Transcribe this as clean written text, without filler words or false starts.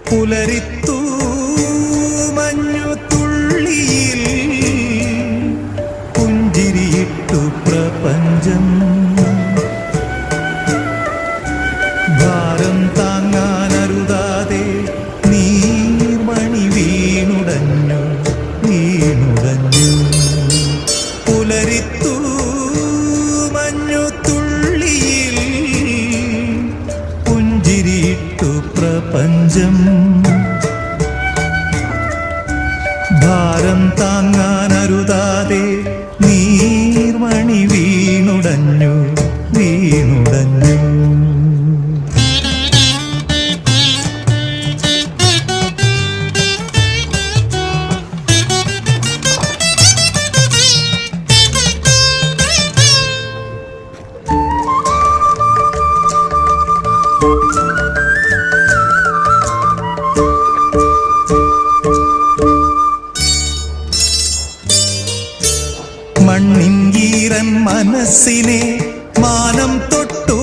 പുലരിത്തു മഞ്ഞു തുള്ളിയിൽ പുഞ്ചിരിയിട്ടു പ്രപഞ്ചം. ഭാരം താങ്ങാനരുതാതെ നീർമണി വീണുടഞ്ഞു വീണുടഞ്ഞു. പുലരിത്തു മഞ്ഞു തുള്ളിയിൽ പുഞ്ചിരിയിട്ടു പ്രപഞ്ചം. ഭാരം താങ്ങാനരുതാതെ നീർമണി വീണുടഞ്ഞു വീണുടഞ്ഞു. മണ്ണിൻ ഈരൻ മനസ്സിനെ മാനം തൊട്ടു